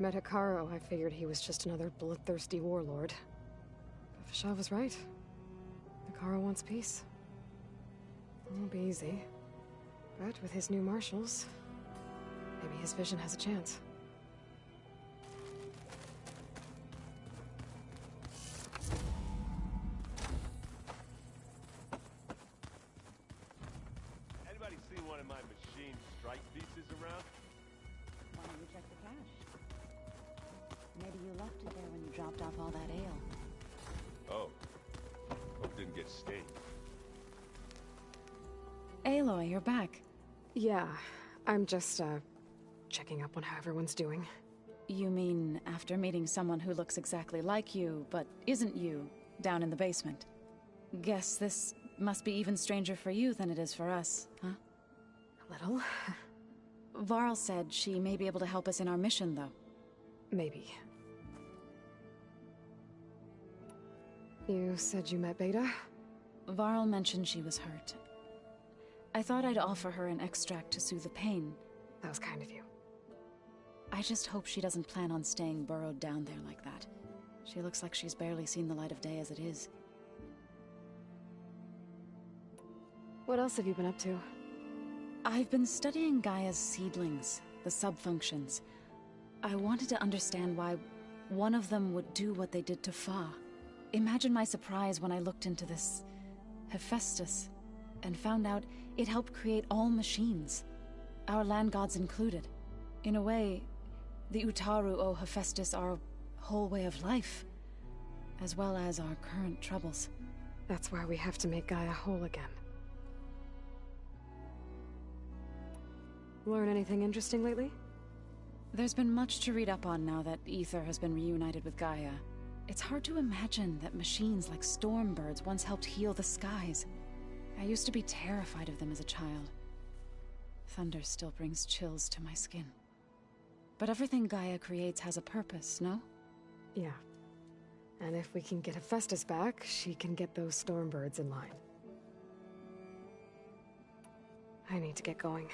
Met Hikaru, I figured he was just another bloodthirsty warlord. But Fashaw was right. Hikaru wants peace. It won't be easy. But with his new marshals, maybe his vision has a chance. Anybody seen one of my machine strike pieces around? Why don't you check the cache? Maybe you left it there when you dropped off all that ale. Oh. Hope it didn't get stained. Aloy, you're back. Yeah, I'm just, checking up on how everyone's doing. You mean after meeting someone who looks exactly like you, but isn't you, down in the basement? Guess this must be even stranger for you than it is for us, huh? A little. Varl said she may be able to help us in our mission, though. Maybe. You said you met Beta? Varl mentioned she was hurt. I thought I'd offer her an extract to soothe the pain. That was kind of you. I just hope she doesn't plan on staying burrowed down there like that. She looks like she's barely seen the light of day as it is. What else have you been up to? I've been studying Gaia's seedlings, the subfunctions. I wanted to understand why one of them would do what they did to Fa. Imagine my surprise when I looked into this Hephaestus and found out it helped create all machines, our land gods included. In a way, the Utaru owe Hephaestus our whole way of life, as well as our current troubles. That's why we have to make Gaia whole again. Learn anything interesting lately? There's been much to read up on now that Ether has been reunited with Gaia. It's hard to imagine that machines like Stormbirds once helped heal the skies. I used to be terrified of them as a child. Thunder still brings chills to my skin. But everything Gaia creates has a purpose, no? Yeah. And if we can get Hephaestus back, she can get those Stormbirds in line. I need to get going.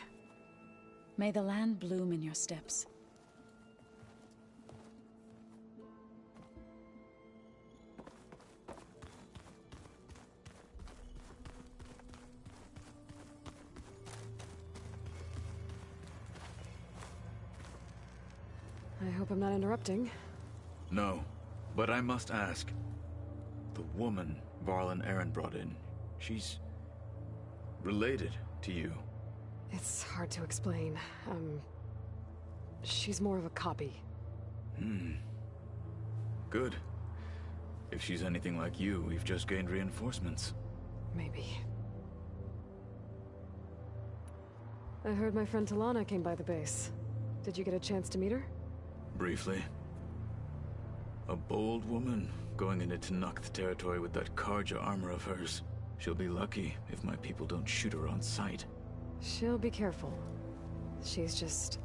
May the land bloom in your steps. I hope I'm not interrupting. No, but I must ask. The woman Varl and Aaron brought in, she's related to you. It's hard to explain. She's more of a copy. Good. If she's anything like you, we've just gained reinforcements. Maybe. I heard my friend Talana came by the base. Did you get a chance to meet her? Briefly. A bold woman going into Tanakh territory with that Karja armor of hers. She'll be lucky if my people don't shoot her on sight. She'll be careful. She's just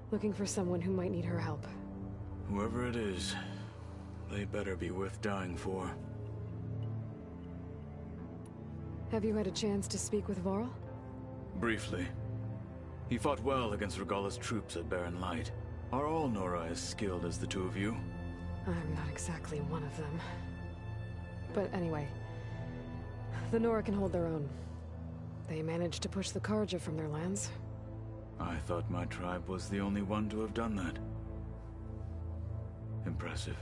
looking for someone who might need her help. Whoever it is, they better be worth dying for. Have you had a chance to speak with Varl? Briefly. He fought well against Regalla's troops at Barren Light. Are all Nora as skilled as the two of you? I'm not exactly one of them. But anyway, the Nora can hold their own. They managed to push the Karja from their lands. I thought my tribe was the only one to have done that. Impressive.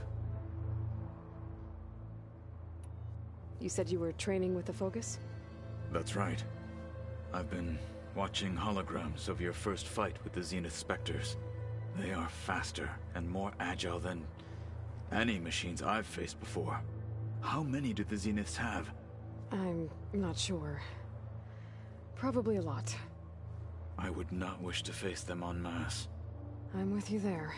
You said you were training with the Focus? That's right. I've been watching holograms of your first fight with the Zenith Spectres. They are faster and more agile than any machines I've faced before. How many do the Zeniths have? I'm not sure. Probably a lot. I would not wish to face them en masse. I'm with you there.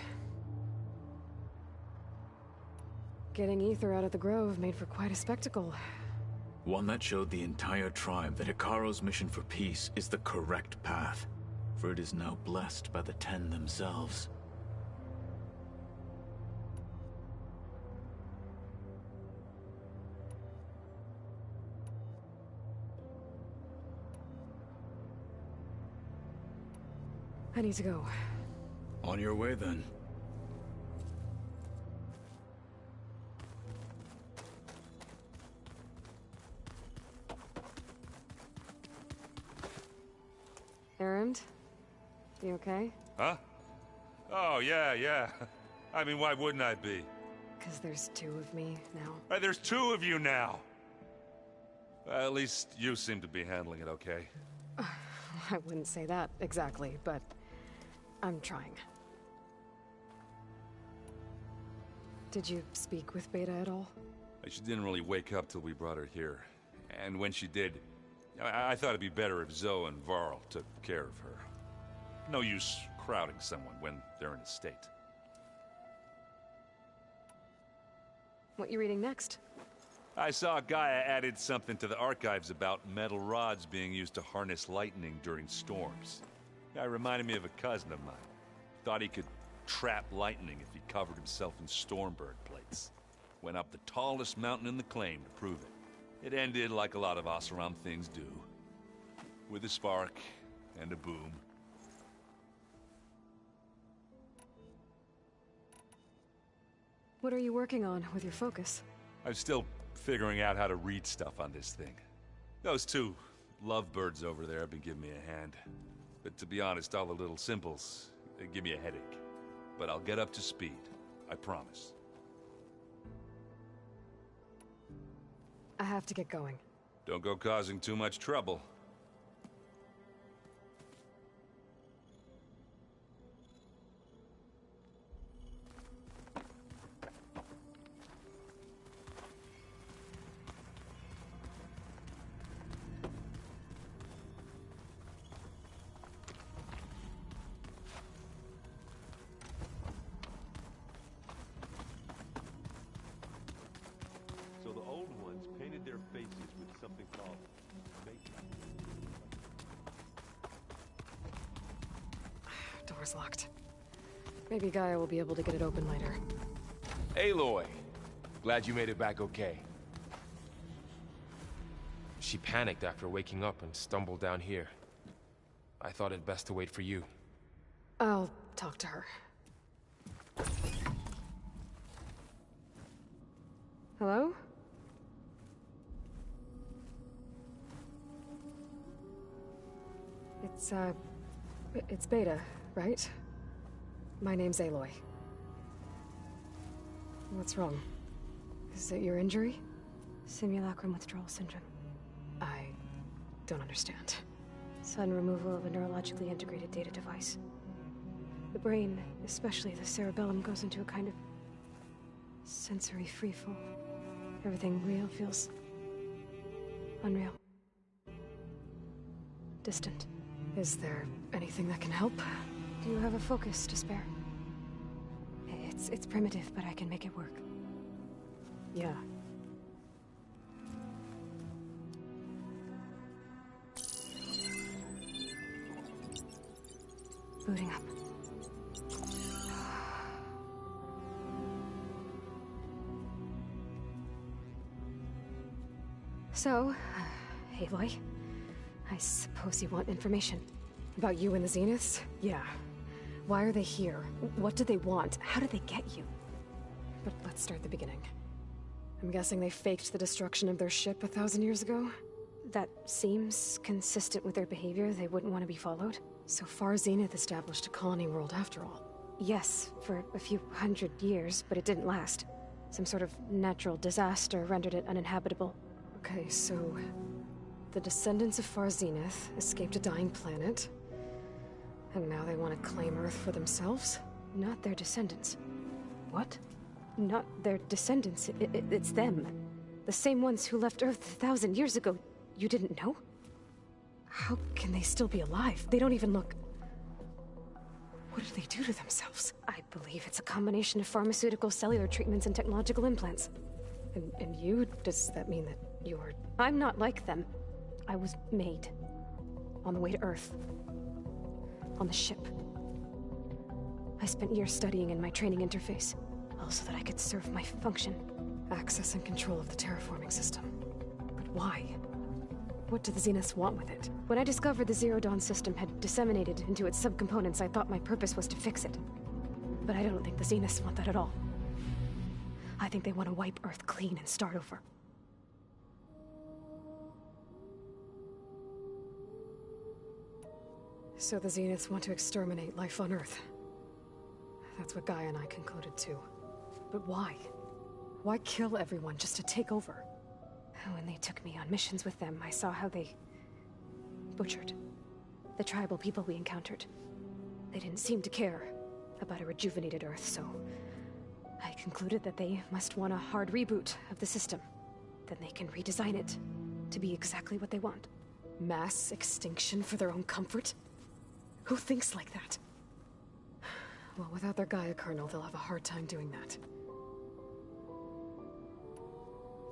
Getting Ether out of the Grove made for quite a spectacle. One that showed the entire tribe that Hikaru's mission for peace is the correct path, for it is now blessed by the Ten themselves. I need to go. On your way, then. Errand? You okay? Huh? Oh, yeah. I mean, why wouldn't I be? Because there's two of me now. There's two of you now! Well, at least you seem to be handling it okay. I wouldn't say that exactly, but I'm trying. Did you speak with Beta at all? She didn't really wake up till we brought her here. And when she did, I thought it'd be better if Zoe and Varl took care of her. No use crowding someone when they're in a state. What you reading next? I saw Gaia added something to the archives about metal rods being used to harness lightning during storms. Guy reminded me of a cousin of mine. Thought he could trap lightning if he covered himself in Stormbird plates. Went up the tallest mountain in the claim to prove it. It ended like a lot of Oseram things do. With a spark and a boom. What are you working on with your focus? I'm still figuring out how to read stuff on this thing. Those two lovebirds over there have been giving me a hand. But to be honest, all the little symbols, they give me a headache. But I'll get up to speed. I promise. I have to get going. Don't go causing too much trouble. So the old ones painted their faces with something called makeup. Door's locked. Maybe Gaia will be able to get it open later. Aloy! Glad you made it back okay. She panicked after waking up and stumbled down here. I thought it best to wait for you. I'll talk to her. Hello? It's Beta, right? My name's Aloy. What's wrong? Is it your injury? Simulacrum withdrawal syndrome. I don't understand. Sudden removal of a neurologically integrated data device. The brain, especially the cerebellum, goes into a kind of sensory freefall. Everything real feels unreal. Distant. Is there anything that can help? Do you have a focus to spare? It's primitive, but I can make it work. Yeah. Booting up. So, Aloy, I suppose you want information. About you and the Zeniths? Yeah. Why are they here? What do they want? How did they get you? But let's start at the beginning. I'm guessing they faked the destruction of their ship 1,000 years ago? That seems consistent with their behavior. They wouldn't want to be followed. So far, Zenith established a colony world after all. Yes, for a few hundred years, but it didn't last. Some sort of natural disaster rendered it uninhabitable. Okay, so the descendants of Far Zenith escaped a dying planet, and now they want to claim Earth for themselves? Not their descendants. What? Not their descendants. It's them. The same ones who left Earth 1,000 years ago. You didn't know? How can they still be alive? They don't even look... What did they do to themselves? I believe it's a combination of pharmaceutical, cellular treatments, and technological implants. And you? Does that mean that you're... I'm not like them. I was made. On the way to Earth. On the ship. I spent years studying in my training interface, all so that I could serve my function. Access and control of the terraforming system. But why? What do the Zeniths want with it? When I discovered the Zero Dawn system had disseminated into its subcomponents, I thought my purpose was to fix it. But I don't think the Zeniths want that at all. I think they want to wipe Earth clean and start over. So the Zeniths want to exterminate life on Earth. That's what Gaia and I concluded too. But why? Why kill everyone just to take over? When they took me on missions with them, I saw how they butchered the tribal people we encountered. They didn't seem to care about a rejuvenated Earth, so I concluded that they must want a hard reboot of the system. Then they can redesign it to be exactly what they want. Mass extinction for their own comfort? Who thinks like that? Well, without their Gaia kernel, they'll have a hard time doing that.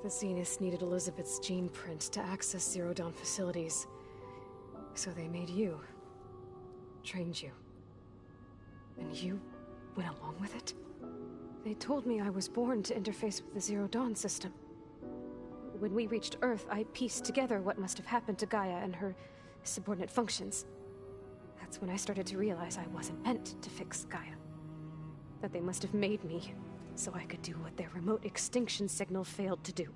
The Zeniths needed Elizabeth's gene print to access Zero Dawn facilities. So they made you. Trained you. And you went along with it? They told me I was born to interface with the Zero Dawn system. When we reached Earth, I pieced together what must have happened to Gaia and her subordinate functions. That's when I started to realize I wasn't meant to fix Gaia. That they must have made me so I could do what their remote extinction signal failed to do.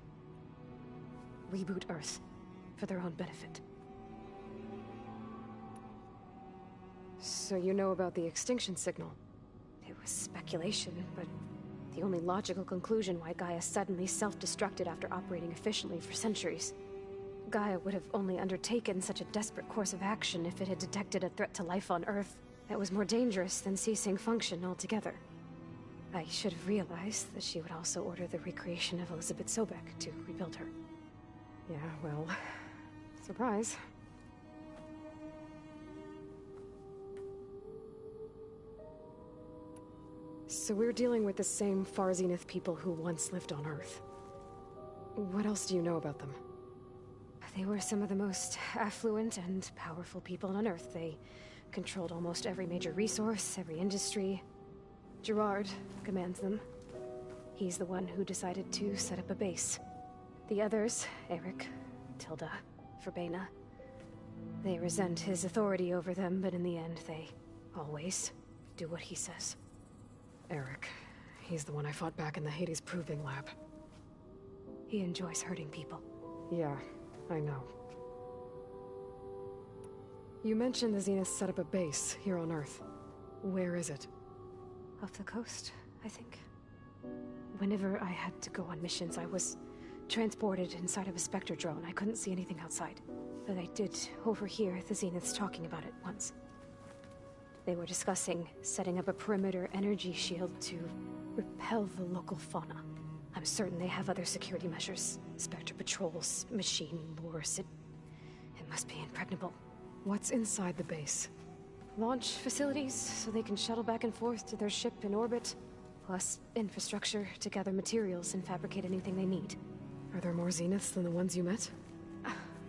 Reboot Earth for their own benefit. So you know about the extinction signal? It was speculation, but the only logical conclusion why Gaia suddenly self-destructed after operating efficiently for centuries. Gaia would have only undertaken such a desperate course of action if it had detected a threat to life on Earth that was more dangerous than ceasing function altogether. I should have realized that she would also order the recreation of Elizabeth Sobek to rebuild her. Yeah, well, surprise. So we're dealing with the same Far Zenith people who once lived on Earth. What else do you know about them? They were some of the most affluent and powerful people on Earth. They controlled almost every major resource, every industry. Gerard commands them. He's the one who decided to set up a base. The others, Eric, Tilda, Verbena, they resent his authority over them, but in the end, they always do what he says. Eric. He's the one I fought back in the Hades Proving Lab. He enjoys hurting people. Yeah, I know. You mentioned the Zeniths set up a base here on Earth. Where is it? Off the coast, I think. Whenever I had to go on missions, I was transported inside of a Spectre drone. I couldn't see anything outside. But I did overhear the Zeniths talking about it once. They were discussing setting up a perimeter energy shield to repel the local fauna. I'm certain they have other security measures. Spectre patrols, machine lures. It must be impregnable. What's inside the base? Launch facilities, so they can shuttle back and forth to their ship in orbit. Plus, infrastructure to gather materials and fabricate anything they need. Are there more Zeniths than the ones you met?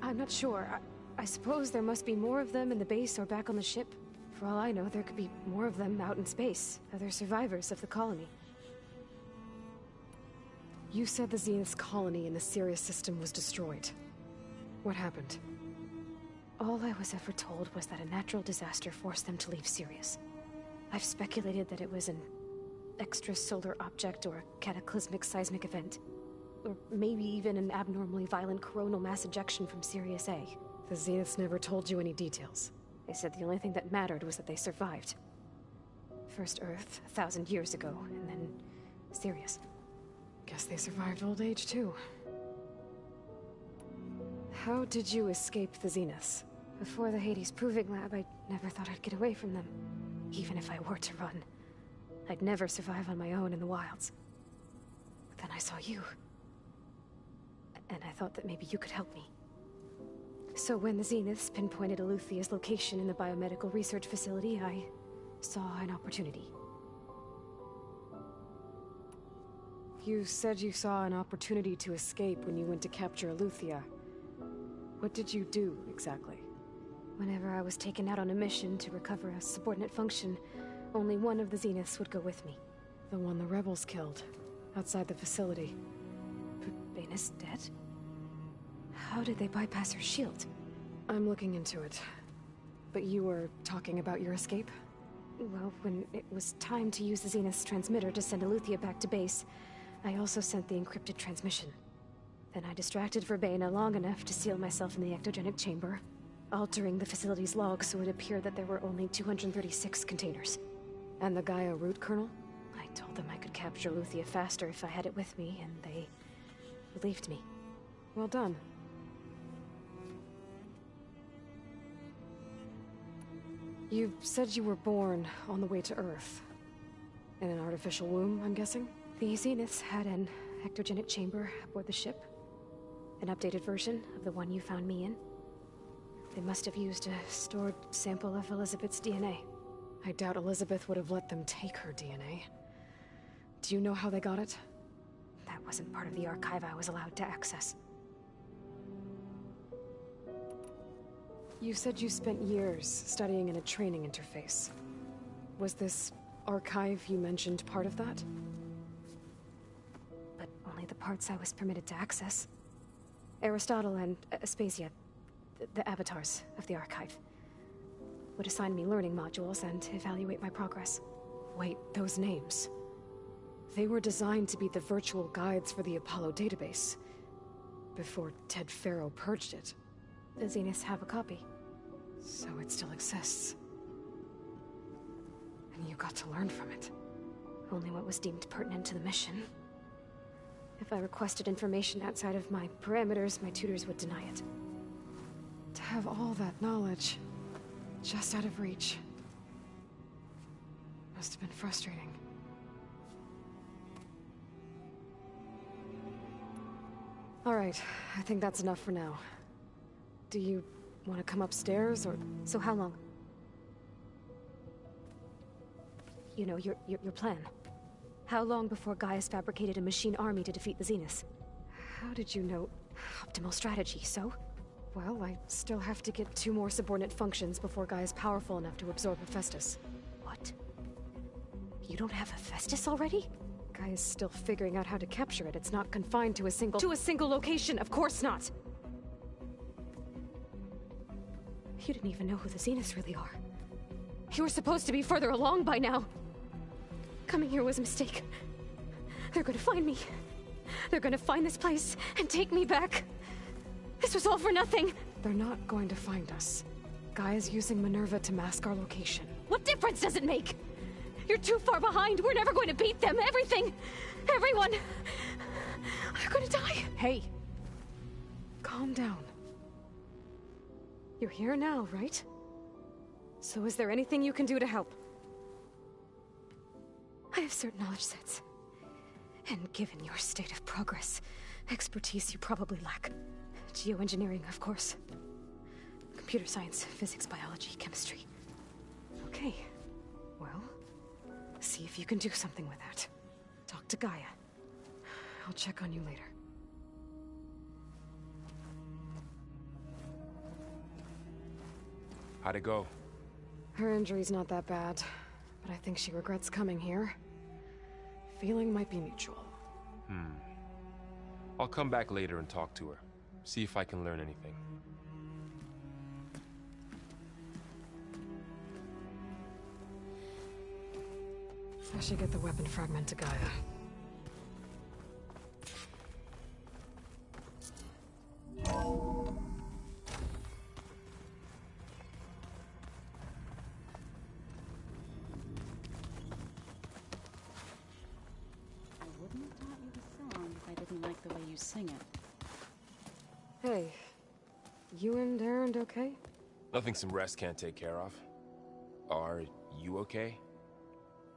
I'm not sure. I suppose there must be more of them in the base or back on the ship. For all I know, there could be more of them out in space. Other survivors of the colony. You said the Zenith's colony in the Sirius system was destroyed. What happened? All I was ever told was that a natural disaster forced them to leave Sirius. I've speculated that it was an extrasolar object or a cataclysmic seismic event. Or maybe even an abnormally violent coronal mass ejection from Sirius A. The Zeniths never told you any details. They said the only thing that mattered was that they survived. First Earth, 1,000 years ago, and then Sirius. Guess they survived old age, too. How did you escape the Zeniths? Before the Hades Proving Lab, I never thought I'd get away from them. Even if I were to run. I'd never survive on my own in the wilds. But then I saw you. And I thought that maybe you could help me. So when the Zeniths pinpointed Eluthia's location in the biomedical research facility, I saw an opportunity. You said you saw an opportunity to escape when you went to capture Eluthia. What did you do, exactly? Whenever I was taken out on a mission to recover a subordinate function, only one of the Zeniths would go with me. The one the rebels killed, outside the facility. Vena's dead? How did they bypass her shield? I'm looking into it. But you were talking about your escape? Well, when it was time to use the Zenith's transmitter to send Eluthia back to base, I also sent the encrypted transmission. Then I distracted Verbena long enough to seal myself in the ectogenic chamber, altering the facility's logs so it appeared that there were only 236 containers. And the Gaia root kernel? I told them I could capture Luthia faster if I had it with me, and they believed me. Well done. You said you were born on the way to Earth. In an artificial womb, I'm guessing? The Zeniths had an ectogenic chamber aboard the ship. An updated version of the one you found me in. They must have used a stored sample of Elizabeth's DNA. I doubt Elizabeth would have let them take her DNA. Do you know how they got it? That wasn't part of the archive I was allowed to access. You said you spent years studying in a training interface. Was this archive you mentioned part of that? But only the parts I was permitted to access. Aristotle and Aspasia, the avatars of the archive, would assign me learning modules and evaluate my progress. Wait, those names. They were designed to be the virtual guides for the Apollo database, before Ted Faro purged it. The Zeniths have a copy. So it still exists. And you got to learn from it. Only what was deemed pertinent to the mission. If I requested information outside of my parameters, my tutors would deny it. To have all that knowledge, just out of reach, must have been frustrating. All right, I think that's enough for now. Do you want to come upstairs, or... So how long? You know, your plan. How long before Gaia's fabricated a machine army to defeat the Zeniths? How did you know? Optimal strategy, so? Well, I still have to get 2 more subordinate functions before Gaia's powerful enough to absorb Hephaestus. What? You don't have Hephaestus already? Gaia's still figuring out how to capture it. It's not confined to a single... To a single location! Of course not! You didn't even know who the Zeniths really are. You were supposed to be further along by now! Coming here was a mistake. They're gonna find me. They're gonna find this place and take me back. This was all for nothing. They're not going to find us. Gaia's using Minerva to mask our location. What difference does it make? You're too far behind. We're never going to beat them. Everything, everyone, are gonna die. Hey, calm down. You're here now, right? So is there anything you can do to help? I have certain knowledge sets. And given your state of progress, expertise you probably lack. Geoengineering, of course. Computer science, physics, biology, chemistry. Okay. Well, see if you can do something with that. Talk to Gaia. I'll check on you later. How'd it go? Her injury's not that bad, but I think she regrets coming here. Feeling might be mutual. I'll come back later and talk to her. See if I can learn anything. I should get the weapon fragment to Gaia. Sing it. Hey, you and Aaron okay? Nothing some rest can't take care of. Are you okay?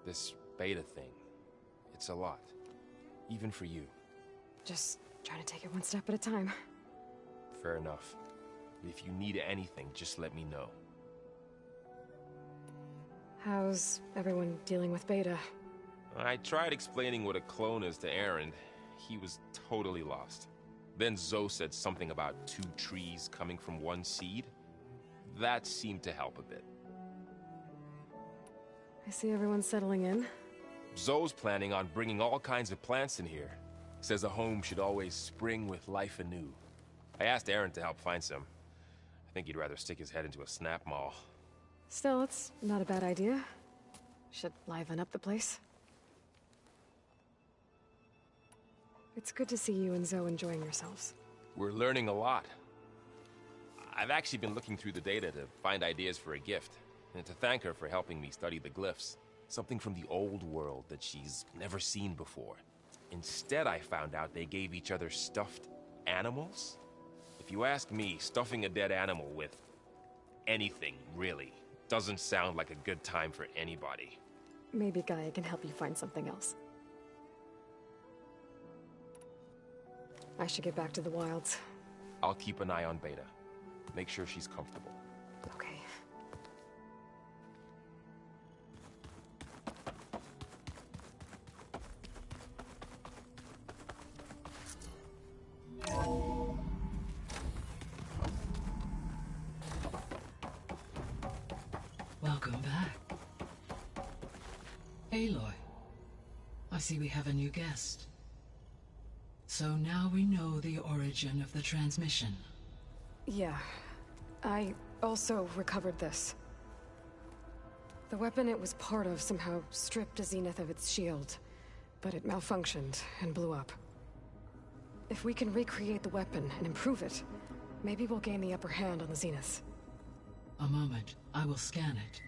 This beta thing, it's a lot. Even for you. Just trying to take it one step at a time. Fair enough. If you need anything, just let me know. How's everyone dealing with beta? I tried explaining what a clone is to Aaron. He was totally lost. Then Zoe said something about 2 trees coming from 1 seed. That seemed to help a bit. I see everyone settling in. Zoe's planning on bringing all kinds of plants in here. Says a home should always spring with life anew. I asked Aaron to help find some. I think he'd rather stick his head into a snap mall. Still, it's not a bad idea. Should liven up the place. It's good to see you and Zoe enjoying yourselves. We're learning a lot. I've actually been looking through the data to find ideas for a gift, and to thank her for helping me study the glyphs. Something from the old world that she's never seen before. Instead, I found out they gave each other stuffed animals. If you ask me, stuffing a dead animal with anything, really, doesn't sound like a good time for anybody. Maybe Gaia can help you find something else. I should get back to the wilds. I'll keep an eye on Beta. Make sure she's comfortable. Okay. Welcome back. Aloy, I see we have a new guest. So now we know the origin of the transmission. Yeah. I also recovered this. The weapon it was part of somehow stripped a Zenith of its shield, but it malfunctioned and blew up. If we can recreate the weapon and improve it, maybe we'll gain the upper hand on the Zeniths. A moment, I will scan it.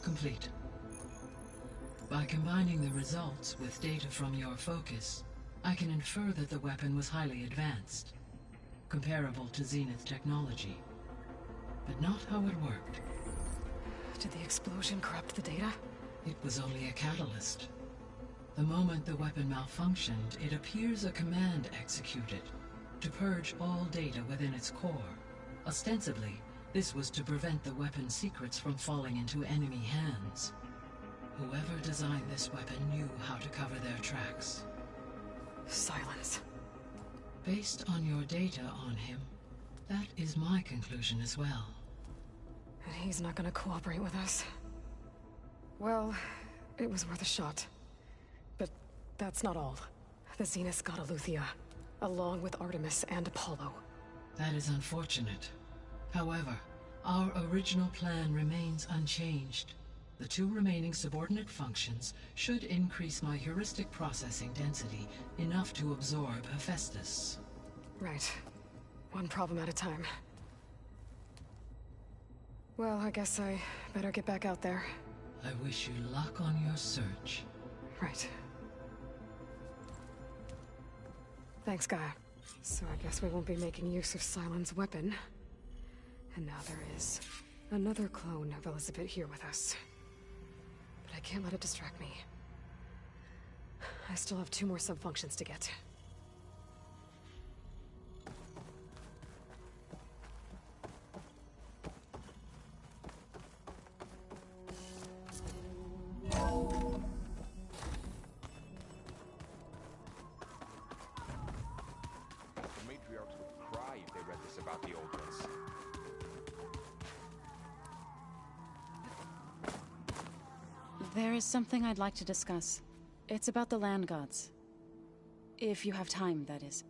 Complete. By combining the results with data from your focus, I can infer that the weapon was highly advanced, comparable to Zenith technology, but not how it worked. Did the explosion corrupt the data? It was only a catalyst. The moment the weapon malfunctioned, it appears a command executed to purge all data within its core. Ostensibly, this was to prevent the weapon's secrets from falling into enemy hands. Whoever designed this weapon knew how to cover their tracks. Silence. Based on your data on him, that is my conclusion as well. And he's not gonna cooperate with us. Well, it was worth a shot. But that's not all. The Zeniths got Aletheia, along with Artemis and Apollo. That is unfortunate. However, our original plan remains unchanged. The two remaining subordinate functions should increase my heuristic processing density enough to absorb Hephaestus. Right. One problem at a time. Well, I guess I better get back out there. I wish you luck on your search. Right. Thanks, Gaia. So I guess we won't be making use of Cylon's weapon. And now there is another clone of Elizabeth here with us. But I can't let it distract me. I still have 2 more sub-functions to get. The matriarchs would cry if they read this about the old ones. There is something I'd like to discuss. It's about the land gods. If you have time, that is.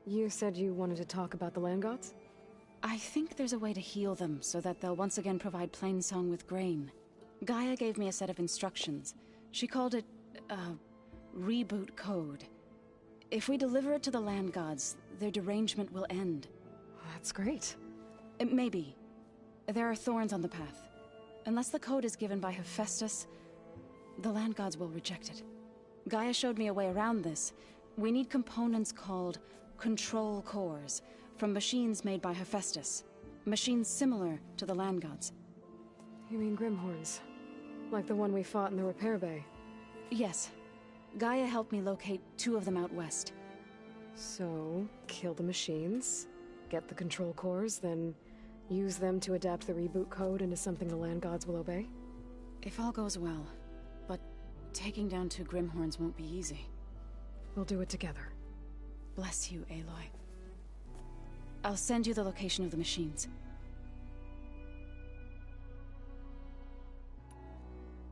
You said you wanted to talk about the land gods? I think there's a way to heal them so that they'll once again provide Plainsong with grain. Gaia gave me a set of instructions. She called it, reboot code. If we deliver it to the land gods, their derangement will end. That's great. Maybe. There are thorns on the path. Unless the code is given by Hephaestus, the land gods will reject it. Gaia showed me a way around this. We need components called control cores from machines made by Hephaestus. Machines similar to the land gods. You mean Grimhorns? Like the one we fought in the repair bay? Yes. Gaia helped me locate 2 of them out west. So, kill the machines, get the control cores, then use them to adapt the reboot code into something the land gods will obey? If all goes well. But taking down 2 Grimhorns won't be easy. We'll do it together. Bless you, Aloy. I'll send you the location of the machines.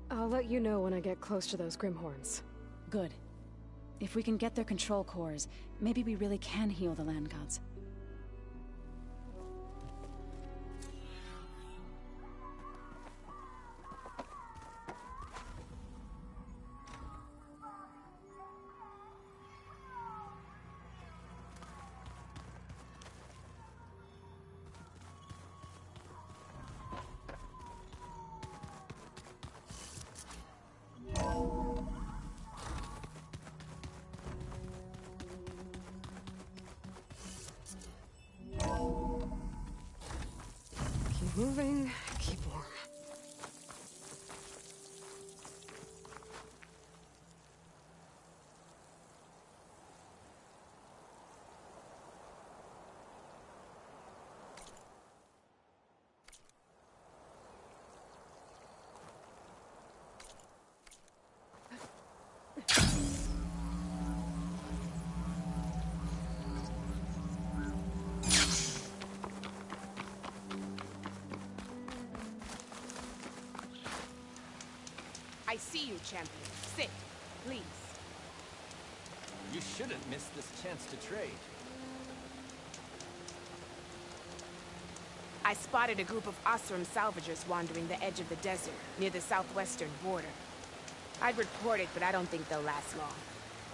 I'll let you know when I get close to those Grimhorns. Good. If we can get their control cores, maybe we really can heal the land gods. Keep moving, keep warm. I see you, champion. Sit, please. You shouldn't miss this chance to trade. I spotted a group of Osram salvagers wandering the edge of the desert, near the southwestern border. I'd report it, but I don't think they'll last long.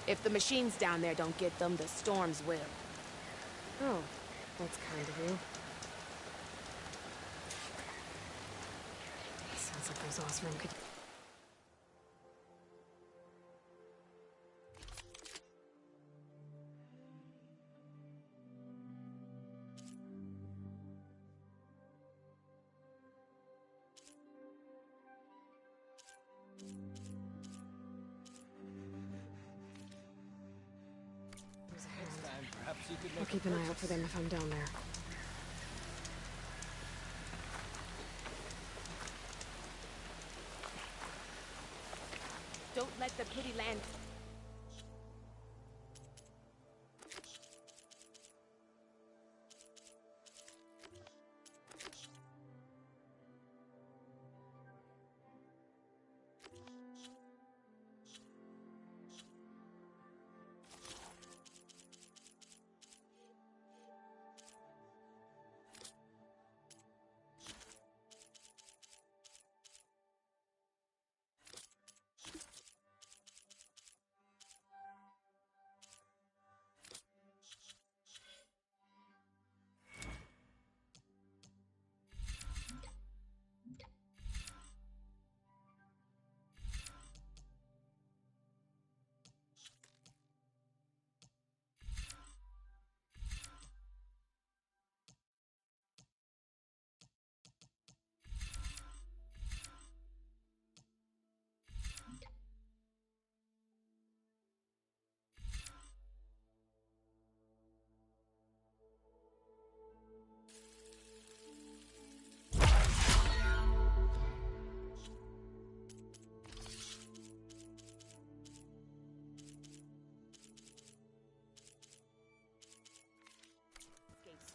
If the machines down there don't get them, the storms will. Oh, that's kind of you. Sounds like those Osram could... Perhaps you could I'll make keep an eye out for them if I'm down there. Don't let the pity land...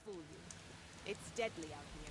Fool you. It's deadly out here.